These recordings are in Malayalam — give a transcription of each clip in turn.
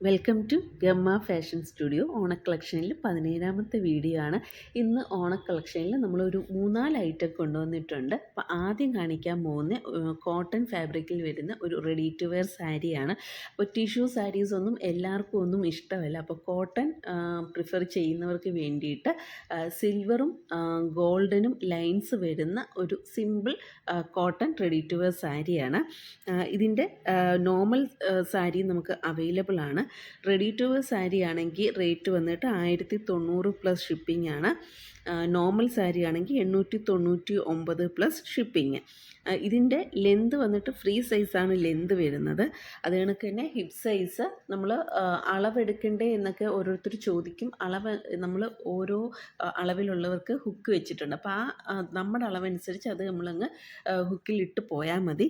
വെൽക്കം ടു ഗമ്മ ഫാഷൻ സ്റ്റുഡിയോ. ഓണ കളക്ഷനിൽ 17ാമത്തെ വീഡിയോ ആണ്. ഇന്ന് ഓണ കളക്ഷനിൽ നമ്മളൊരു 3-4 ഐറ്റം കൊണ്ടുവന്നിട്ടുണ്ട്. അപ്പോൾ ആദ്യം കാണിക്കാൻ പോകുന്ന കോട്ടൺ ഫാബ്രിക്കിൽ വരുന്ന ഒരു റെഡി ടു വെയർ സാരിയാണ്. അപ്പോൾ ടിഷ്യൂ സാരീസ് ഒന്നും എല്ലാവർക്കും ഒന്നും ഇഷ്ടമല്ല. അപ്പോൾ കോട്ടൺ പ്രിഫർ ചെയ്യുന്നവർക്ക് വേണ്ടിയിട്ട് സിൽവറും ഗോൾഡനും ലൈൻസ് വരുന്ന ഒരു simple cotton ready to wear സാരിയാണ്. ഇതിൻ്റെ നോർമൽ സാരി നമുക്ക് അവൈലബിൾ ആണ്. റെഡി ടു വെയർ സാരി ആണെങ്കിൽ റേറ്റ് വന്നിട്ട് 1090 പ്ലസ് ഷിപ്പിംഗ് ആണ്. നോർമൽ സാരി ആണെങ്കിൽ 899 പ്ലസ് ഷിപ്പിംഗ്. ഇതിൻ്റെ ലെന്ത് വന്നിട്ട് ഫ്രീ സൈസാണ് ലെന്ത് വരുന്നത്. അത് കണക്ക് തന്നെ ഹിപ്പ് സൈസ് നമ്മൾ അളവെടുക്കണ്ടേ എന്നൊക്കെ ഓരോരുത്തർ ചോദിക്കും. നമ്മൾ ഓരോ അളവിലുള്ളവർക്ക് ഹുക്ക് വെച്ചിട്ടുണ്ട്. അപ്പോൾ നമ്മുടെ അളവനുസരിച്ച് അത് നമ്മളങ്ങ് ഹുക്കിലിട്ട് പോയാൽ മതി.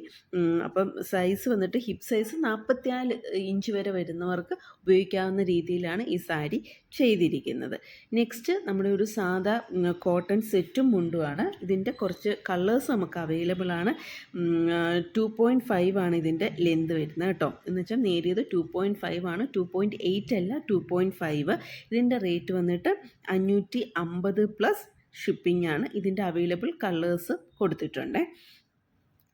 അപ്പം സൈസ് വന്നിട്ട് ഹിപ്പ് സൈസ് 44 ഇഞ്ച് വരെ വരുന്നവർക്ക് ഉപയോഗിക്കാവുന്ന രീതിയിലാണ് ഈ സാരി ചെയ്തിരിക്കുന്നത്. നെക്സ്റ്റ് നമ്മുടെ ഒരു സാധാ കോട്ടൺ സെറ്റും മുണ്ടുമാണ്. ഇതിൻ്റെ കുറച്ച് കളേഴ്സ് നമുക്ക് അവൈലബിൾ ആണ്. 2.5 ആണ് ഇതിൻ്റെ ലെന്ത് വരുന്നത് കേട്ടോ. എന്ന് വെച്ചാൽ നേരിയത് 2.5 ആണ്, 2.8 അല്ല, 2.5. ഇതിൻ്റെ റേറ്റ് വന്നിട്ട് 550 പ്ലസ് ഷിപ്പിംഗ് ആണ്. ഇതിൻ്റെ അവൈലബിൾ കളേഴ്സ് കൊടുത്തിട്ടുണ്ട്.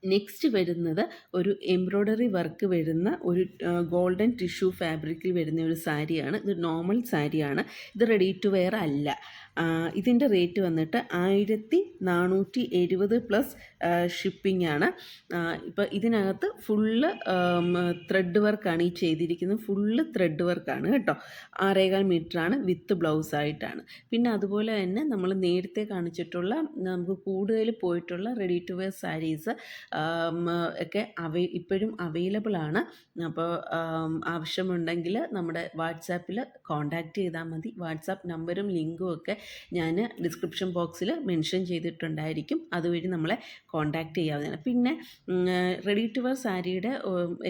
നെക്സ്റ്റ് വരുന്നത് ഒരു എംബ്രോയ്ഡറി വർക്ക് വരുന്ന ഒരു ഗോൾഡൻ ടിഷ്യൂ ഫാബ്രിക്കിൽ വരുന്ന ഒരു സാരിയാണ്. ഇത് നോർമൽ സാരിയാണ്. ഇത് റെഡി ടു വെയർ അല്ല. ഇതിൻ്റെ റേറ്റ് വന്നിട്ട് 1470 പ്ലസ് ഷിപ്പിംഗ് ആണ്. ഇപ്പോൾ ഇതിനകത്ത് ഫുള്ള് ത്രെഡ് വർക്കാണ് ഈ ചെയ്തിരിക്കുന്നത്. ഫുള്ള് ത്രെഡ് വർക്കാണ് കേട്ടോ. 6.25 മീറ്ററാണ് വിത്ത് ബ്ലൗസായിട്ടാണ്. പിന്നെ അതുപോലെ തന്നെ നമ്മൾ നേരത്തെ കാണിച്ചിട്ടുള്ള നമുക്ക് കൂടുതൽ പോയിട്ടുള്ള റെഡി ടു വെയർ സാരീസ് ഒക്കെ ഇപ്പോഴും അവൈലബിൾ ആണ്. അപ്പോൾ ആവശ്യമുണ്ടെങ്കിൽ നമ്മുടെ വാട്സാപ്പിൽ കോൺടാക്റ്റ് ചെയ്താൽ മതി. വാട്സാപ്പ് നമ്പറും ലിങ്കും ഒക്കെ ഞാൻ ഡിസ്ക്രിപ്ഷൻ ബോക്സിൽ മെൻഷൻ ചെയ്തിട്ടുണ്ടായിരിക്കും. അതുവഴി നമ്മളെ കോൺടാക്റ്റ് ചെയ്യാവുന്നതാണ്. പിന്നെ റെഡി ടു വെയർ സാരിയുടെ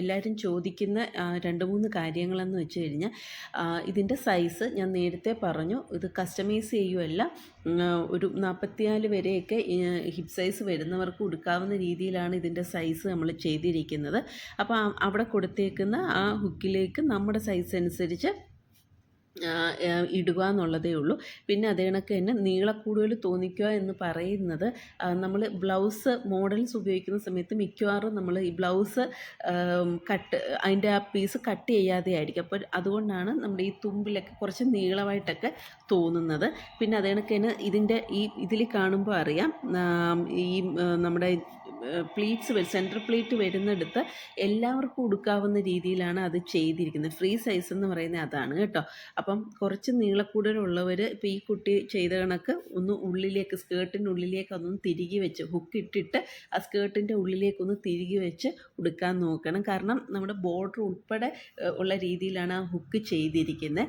എല്ലാവരും ചോദിക്കുന്ന 2-3 കാര്യങ്ങളെന്ന് വെച്ച് കഴിഞ്ഞാൽ ഇതിൻ്റെ സൈസ് ഞാൻ നേരത്തെ പറഞ്ഞു. ഇത് കസ്റ്റമൈസ് ചെയ്യുമല്ല, ഒരു 44 വരെയൊക്കെ ഹിപ്പ് സൈസ് വരുന്നവർക്ക് ഉടുക്കാവുന്ന രീതിയിലാണ് ഇതിൻ്റെ സൈസ് നമ്മൾ ചെയ്തിരിക്കുന്നത്. അപ്പോൾ അവിടെ കൊടുത്തേക്കുന്ന ആ ഹുക്കിലേക്ക് നമ്മുടെ സൈസ് അനുസരിച്ച് ഇടുക എന്നുള്ളതേ ഉള്ളൂ. പിന്നെ അതേ കണക്ക് തന്നെ നീളക്കൂടുതൽ തോന്നിക്കുക എന്ന് പറയുന്നത് നമ്മൾ ബ്ലൗസ് മോഡൽസ് ഉപയോഗിക്കുന്ന സമയത്ത് മിക്കവാറും നമ്മൾ ഈ ബ്ലൗസ് അതിൻ്റെ ആ പീസ് കട്ട് ചെയ്യാതെ ആയിരിക്കും. അപ്പോൾ അതുകൊണ്ടാണ് നമ്മുടെ ഈ തുമ്പിലൊക്കെ കുറച്ച് നീളമായിട്ടൊക്കെ തോന്നുന്നത്. പിന്നെ അതേ കണക്ക് തന്നെ ഇതിൽ കാണുമ്പോൾ അറിയാം, ഈ നമ്മുടെ പ്ലീറ്റ്സ് സെൻറ്റർ പ്ലീറ്റ് വരുന്നിടത്ത് എല്ലാവർക്കും ഉടുക്കാവുന്ന രീതിയിലാണ് അത് ചെയ്തിരിക്കുന്നത്. ഫ്രീ സൈസ് എന്ന് പറയുന്നത് അതാണ് കേട്ടോ. അപ്പം കുറച്ച് നീളക്കൂടുതലുള്ളവർ ഇപ്പോൾ ഈ കുട്ടി ചെയ്ത കണക്ക് ഒന്ന് ഉള്ളിലേക്ക്, സ്കേർട്ടിൻ്റെ ഉള്ളിലേക്ക് അതൊന്ന് തിരികെ വെച്ച് ഹുക്ക് ഇട്ടിട്ട് ആ സ്കേർട്ടിൻ്റെ ഉള്ളിലേക്കൊന്ന് തിരികെ വെച്ച് ഉടുക്കാൻ നോക്കണം. കാരണം നമ്മുടെ ബോർഡർ ഉൾപ്പെടെ ഉള്ള രീതിയിലാണ് ആ ഹുക്ക് ചെയ്തിരിക്കുന്നത്.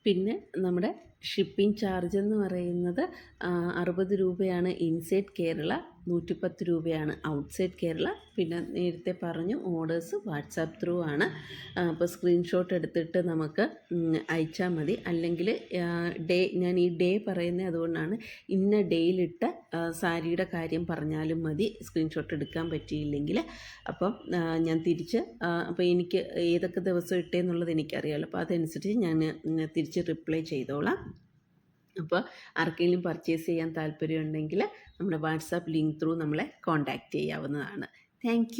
പിന്നെ നമ്മുടെ ഷിപ്പിംഗ് ചാർജ് എന്ന് പറയുന്നത് 60 രൂപയാണ് ഇൻസൈഡ് കേരള, 110 രൂപയാണ് ഔട്ട്സൈഡ് കേരള. പിന്നെ നേരത്തെ പറഞ്ഞു ഓർഡേഴ്സ് വാട്സാപ്പ് ത്രൂ ആണ്. അപ്പോൾ സ്ക്രീൻഷോട്ട് എടുത്തിട്ട് നമുക്ക് അയച്ചാൽ മതി. അല്ലെങ്കിൽ ഞാൻ ഈ ഡേ പറയുന്നത് അതുകൊണ്ടാണ്. ഇന്ന ഡേയിലിട്ട സാരിയുടെ കാര്യം പറഞ്ഞാലും മതി, സ്ക്രീൻഷോട്ട് എടുക്കാൻ പറ്റിയില്ലെങ്കിൽ. അപ്പം ഞാൻ അപ്പോൾ എനിക്ക് ഏതൊക്കെ ദിവസം ഇട്ടേന്നുള്ളത് എനിക്കറിയാമല്ലോ. അപ്പോൾ അതനുസരിച്ച് ഞാൻ തിരിച്ച് റിപ്ലൈ ചെയ്തോളാം. അപ്പോൾ ആർക്കെങ്കിലും പർച്ചേസ് ചെയ്യാൻ താല്പര്യമുണ്ടെങ്കിൽ നമ്മുടെ വാട്സാപ്പ് ലിങ്ക് ത്രൂ നമ്മളെ കോൺടാക്റ്റ് ചെയ്യാവുന്നതാണ്. താങ്ക്